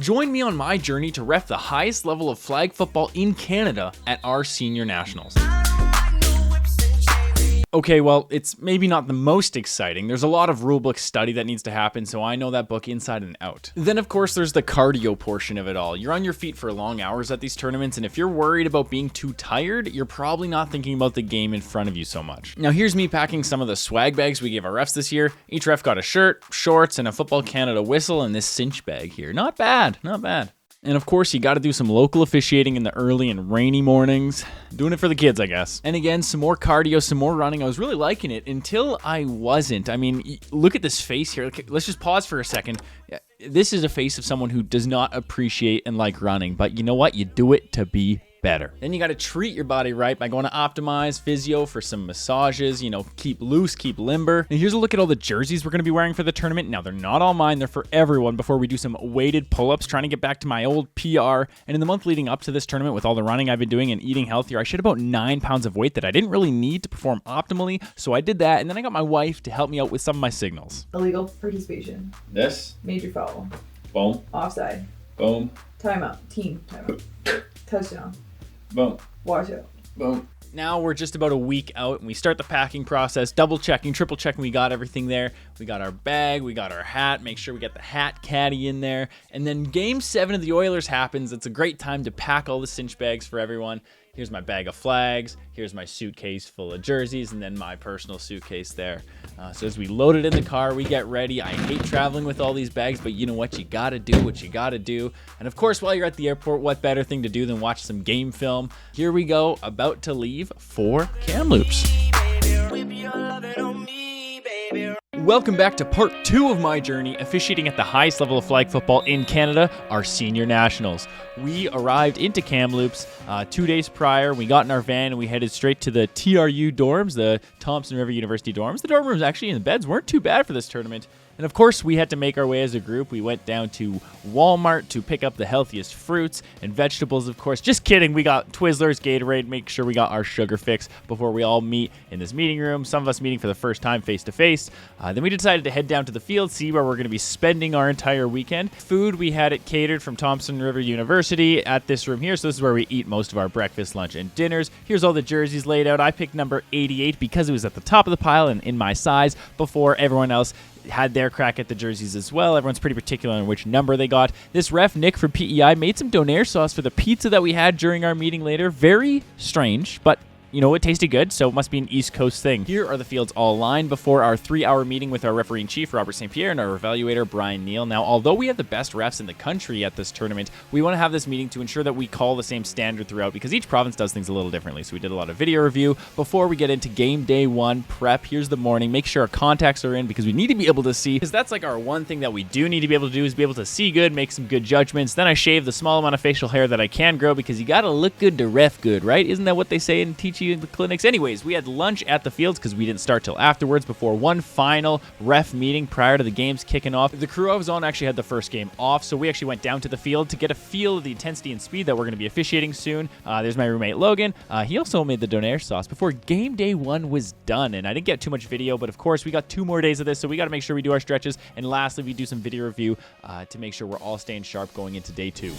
Join me on my journey to ref the highest level of flag football in Canada at our senior nationals. Okay, well, it's maybe not the most exciting. There's a lot of rulebook study that needs to happen, so I know that book inside and out. Then, of course, there's the cardio portion of it all. You're on your feet for long hours at these tournaments, and if you're worried about being too tired, you're probably not thinking about the game in front of you so much. Now, here's me packing some of the swag bags we gave our refs this year. Each ref got a shirt, shorts, and a Football Canada whistle, and this cinch bag here. Not bad, not bad. And of course, you got to do some local officiating in the early and rainy mornings. Doing it for the kids, I guess. And again, some more cardio, some more running. I was really liking it until I wasn't. I mean, look at this face here. Let's just pause for a second. This is a face of someone who does not appreciate and like running. But you know what? You do it to be better. Then you got to treat your body right by going to Optimize Physio for some massages, keep loose, keep limber. And here's a look at all the jerseys we're going to be wearing for the tournament. Now, they're not all mine, they're for everyone before we do some weighted pull-ups, trying to get back to my old PR. And in the month leading up to this tournament, with all the running I've been doing and eating healthier, I shed about 9 pounds of weight that I didn't really need to perform optimally. So I did that, and then I got my wife to help me out with some of my signals. Illegal participation. This. Major foul. Boom. Offside. Boom. Timeout. Team timeout. Touchdown. Boom. Watch out. Boom. Now we're just about a week out and we start the packing process, double checking, triple checking. We got everything there. We got our bag, we got our hat, make sure we get the hat caddy in there. And then game 7 of the Oilers happens. It's a great time to pack all the cinch bags for everyone. Here's my bag of flags. Here's my suitcase full of jerseys, and then my personal suitcase there. So as we load it in the car, we get ready. I hate traveling with all these bags, but you know what? You gotta do what you gotta do. And of course, while you're at the airport, what better thing to do than watch some game film? Here we go, about to leave for Kamloops. Welcome back to part 2 of my journey officiating at the highest level of flag football in Canada, our senior nationals. We arrived into Kamloops 2 days prior. We got in our van and we headed straight to the TRU dorms, the Thompson River University dorms. The dorm rooms actually and the beds weren't too bad for this tournament. And of course, we had to make our way as a group. We went down to Walmart to pick up the healthiest fruits and vegetables, of course. Just kidding. We got Twizzlers, Gatorade, make sure we got our sugar fix before we all meet in this meeting room. Some of us meeting for the first time face-to-face. Then we decided to head down to the field, see where we're going to be spending our entire weekend. Food, we had it catered from Thompson River University at this room here. So this is where we eat most of our breakfast, lunch, and dinners. Here's all the jerseys laid out. I picked number 88 because it was at the top of the pile and in my size before everyone else had their crack at the jerseys as well. Everyone's pretty particular on which number they got. This ref, Nick from PEI, made some donair sauce for the pizza that we had during our meeting later. Very strange, but it tasted good, so it must be an East Coast thing. Here are the fields all lined before our 3-hour meeting with our referee-in-chief, Robert St. Pierre, and our evaluator, Brian Neal. Now, although we have the best refs in the country at this tournament, we want to have this meeting to ensure that we call the same standard throughout, because each province does things a little differently. So we did a lot of video review before we get into game day 1 prep. Here's the morning. Make sure our contacts are in, because we need to be able to see, because that's like our one thing that we do need to be able to do, is be able to see good, make some good judgments. Then I shave the small amount of facial hair that I can grow, because you got to look good to ref good, right? Isn't that what they say and teach you in the clinics? Anyways, we had lunch at the fields because we didn't start till afterwards before one final ref meeting prior to the games kicking off. The crew I was on actually had the first game off, so we actually went down to the field to get a feel of the intensity and speed that we're going to be officiating soon. There's my roommate Logan. He also made the donair sauce before game day 1 was done, and I didn't get too much video, but of course we got 2 more days of this, so we got to make sure we do our stretches, and lastly we do some video review to make sure we're all staying sharp going into day 2.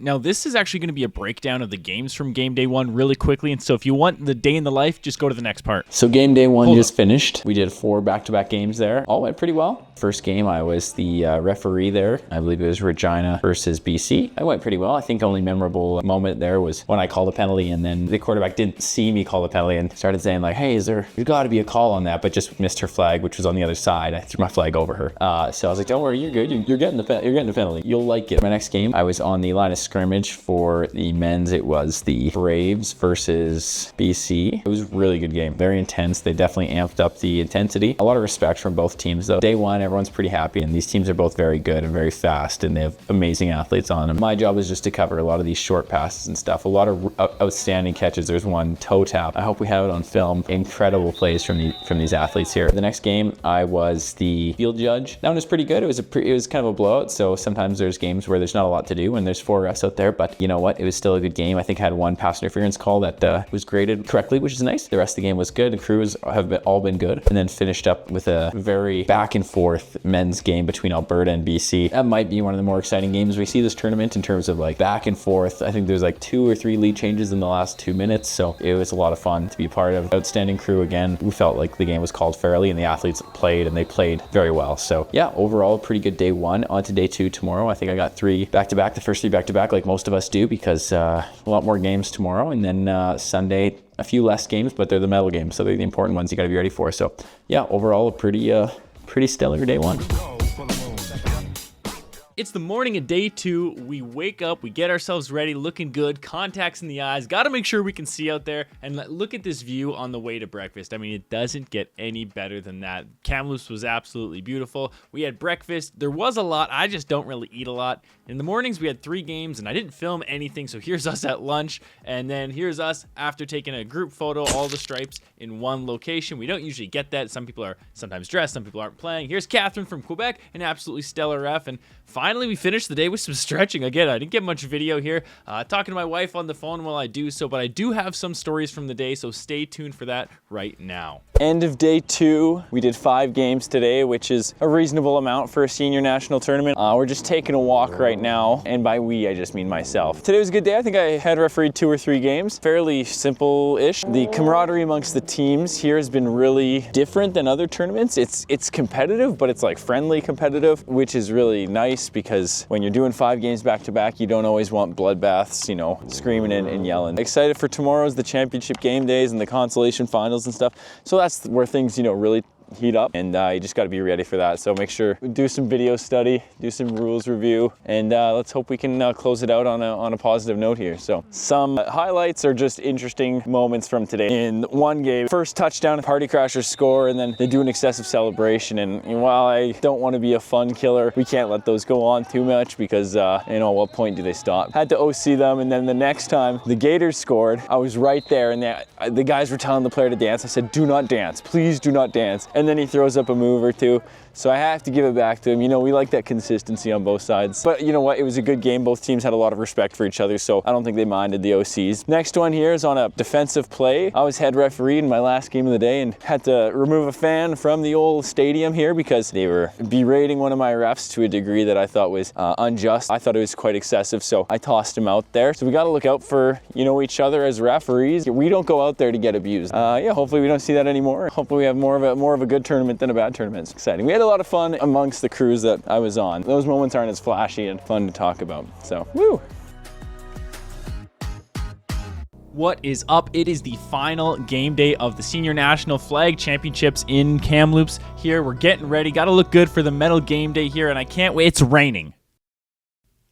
Now, this is actually going to be a breakdown of the games from game day 1 really quickly, and so if you want the day in the life, just go to the next part. So game day 1 just finished. We did 4 back-to-back games there. All went pretty well. First game, I was the referee there. I believe it was Regina versus BC. I went pretty well. I think only memorable moment there was when I called a penalty, and then the quarterback didn't see me call the penalty and started saying like, hey, there's got to be a call on that, but just missed her flag, which was on the other side. I threw my flag over her. So I was like, don't worry, you're good. You're getting the penalty. You'll like it. My next game, I was on the line of scrimmage for the men's. It was the Braves versus BC. It was a really good game. Very intense. They definitely amped up the intensity. A lot of respect from both teams though. Day 1, everyone's pretty happy, and these teams are both very good and very fast, and they have amazing athletes on them. My job is just to cover a lot of these short passes and stuff. A lot of outstanding catches. There's one toe tap. I hope we have it on film. Incredible plays from these athletes here. The next game, I was the field judge. That one was pretty good. It was kind of a blowout, so sometimes there's games where there's not a lot to do when there's 4 refs out there, but you know what? It was still a good game. I think I had 1 pass interference call that was graded correctly, which is nice. The rest of the game was good. The crews have all been good, and then finished up with a very back and forth 4th men's game between Alberta and BC. That might be one of the more exciting games we see this tournament in terms of like back and forth. I think there's like 2 or 3 lead changes in the last 2 minutes, so it was a lot of fun to be part of. Outstanding crew again. We felt like the game was called fairly and the athletes played, and they played very well. So yeah, overall pretty good day 1. On to day 2 tomorrow. I think I got 3 back-to-back, the first 3 back-to-back like most of us do, because a lot more games tomorrow, and then Sunday a few less games, but they're the medal games, so they're the important ones you got to be ready for. So yeah, overall a pretty stellar day 1. It's the morning of day 2. We wake up, we get ourselves ready, looking good, contacts in the eyes, got to make sure we can see out there, and look at this view on the way to breakfast. I mean, it doesn't get any better than that. Kamloops was absolutely beautiful. We had breakfast. There was a lot. I just don't really eat a lot. In the mornings, we had 3 games, and I didn't film anything, so here's us at lunch, and then here's us after taking a group photo, all the stripes in one location. We don't usually get that. Some people are sometimes dressed, some people aren't playing. Here's Catherine from Quebec, an absolutely stellar ref, and finally, we finished the day with some stretching. Again, I didn't get much video here, talking to my wife on the phone while I do so, but I do have some stories from the day, so stay tuned for that right now. End of day 2. We did 5 games today, which is a reasonable amount for a senior national tournament. We're just taking a walk right now, and by we, I just mean myself. Today was a good day. I think I had refereed 2 or 3 games. Fairly simple-ish. The camaraderie amongst the teams here has been really different than other tournaments. It's competitive, but it's like friendly competitive, which is really nice, because when you're doing 5 games back to back, you don't always want bloodbaths, you know, screaming and yelling. Excited for tomorrow's the championship game days and the consolation finals and stuff. So that's where things, you know, really heat up, and you just got to be ready for that. So make sure we do some video study, do some rules review, and let's hope we can close it out on a positive note here. So some highlights are just interesting moments from today. In one game, first touchdown, Party Crashers score, and then they do an excessive celebration, and while I don't want to be a fun killer, we can't let those go on too much, because you know, at what point do they stop? Had to OC them, and then the next time the Gators scored, I was right there, and the guys were telling the player to dance. I said, do not dance, please do not dance. And then he throws up a move or 2. So I have to give it back to him. You know, we like that consistency on both sides. But you know what? It was a good game. Both teams had a lot of respect for each other, so I don't think they minded the OCs. Next one here is on a defensive play. I was head referee in my last game of the day and had to remove a fan from the old stadium here because they were berating one of my refs to a degree that I thought was unjust. I thought it was quite excessive, so I tossed him out there. So we got to look out for, you know, each other as referees. We don't go out there to get abused. Yeah, hopefully we don't see that anymore. Hopefully we have more of a good tournament than a bad tournament. It's exciting. We had a lot of fun amongst the crews that I was on. Those moments aren't as flashy and fun to talk about. So, woo! What is up? It is the final game day of the Senior National Flag Championships in Kamloops. Here, we're getting ready. Got to look good for the medal game day here, and I can't wait. It's raining.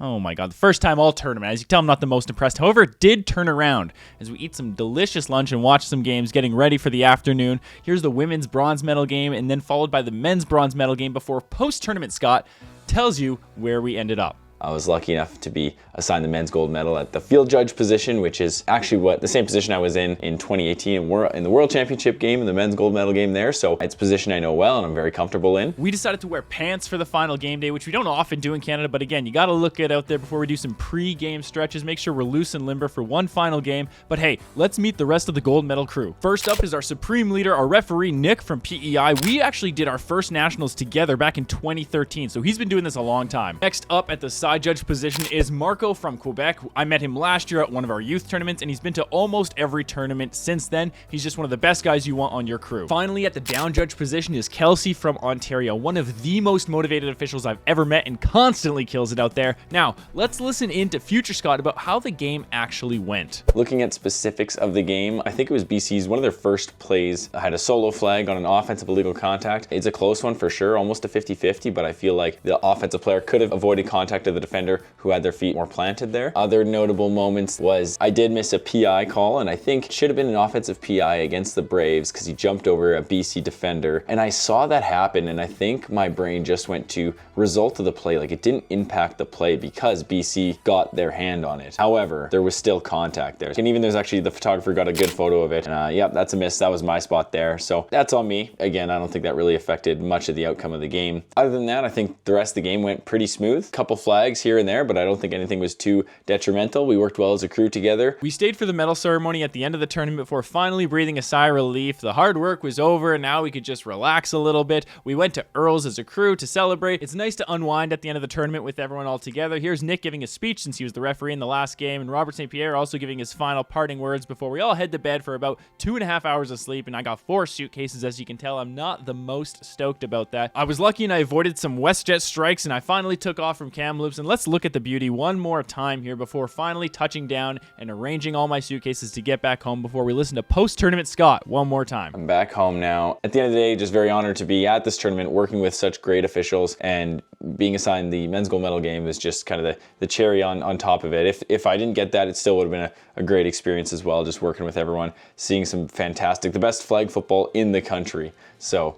Oh my God, the first time all tournament. As you can tell, I'm not the most impressed. However, it did turn around as we eat some delicious lunch and watch some games, getting ready for the afternoon. Here's the women's bronze medal game, and then followed by the men's bronze medal game before post-tournament Scott tells you where we ended up. I was lucky enough to be assigned the men's gold medal at the field judge position, which is actually the same position I was in 2018 in the World Championship game and the men's gold medal game there. So it's a position I know well and I'm very comfortable in. We decided to wear pants for the final game day, which we don't often do in Canada, but again, you got to look it out there before we do some pre-game stretches. Make sure we're loose and limber for one final game. But hey, let's meet the rest of the gold medal crew. First up is our supreme leader, our referee, Nick from PEI. We actually did our first nationals together back in 2013, so he's been doing this a long time. Next up at the side judge position is Marco from Quebec. I met him last year at one of our youth tournaments, and he's been to almost every tournament since then. He's just one of the best guys you want on your crew. Finally, at the down judge position is Kelsey from Ontario, one of the most motivated officials I've ever met and constantly kills it out there. Now, let's listen in to future Scott about how the game actually went. Looking at specifics of the game, I think it was BC's one of their first plays had a solo flag on an offensive illegal contact. It's a close one for sure, almost a 50-50, but I feel like the offensive player could have avoided contact of the defender who had their feet more planted there. Other notable moments was I did miss a PI call, and I think it should have been an offensive PI against the Braves because he jumped over a BC defender, and I saw that happen, and I think my brain just went to result of the play. Like, it didn't impact the play because BC got their hand on it. However, there was still contact there, and even there's actually the photographer got a good photo of it. And yep, that's a miss. That was my spot there, so that's on me. Again, I don't think that really affected much of the outcome of the game. Other than that, I think the rest of the game went pretty smooth. Couple flags flags here and there, but I don't think anything was too detrimental. We worked well as a crew together. We stayed for the medal ceremony at the end of the tournament before finally breathing a sigh of relief. The hard work was over and now we could just relax a little bit. We went to Earl's as a crew to celebrate. It's nice to unwind at the end of the tournament with everyone all together. Here's Nick giving a speech since he was the referee in the last game, and Robert St. Pierre also giving his final parting words before we all head to bed for about 2.5 hours of sleep, and I got 4 suitcases. As you can tell, I'm not the most stoked about that. I was lucky and I avoided some WestJet strikes, and I finally took off from Kamloops. And let's look at the beauty one more time here before finally touching down and arranging all my suitcases to get back home before we listen to post-tournament Scott one more time. I'm back home now. At the end of the day, just very honored to be at this tournament, working with such great officials, and being assigned the men's gold medal game is just kind of the cherry on top of it. If I didn't get that, it still would have been a great experience as well, just working with everyone, seeing some fantastic, the best flag football in the country. So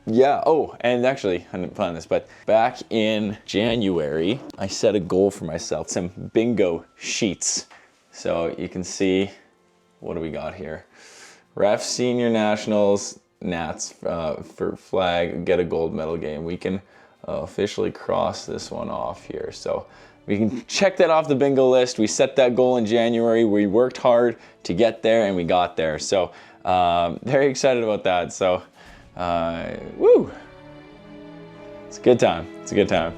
yeah, oh, and actually, I didn't plan this, but back in January, I set a goal for myself, some bingo sheets. So you can see, what do we got here? Ref Senior Nationals, Nats for flag, get a gold medal game. We can officially cross this one off here. So we can check that off the bingo list. We set that goal in January. We worked hard to get there and we got there. So very excited about that. So woo! It's a good time. It's a good time.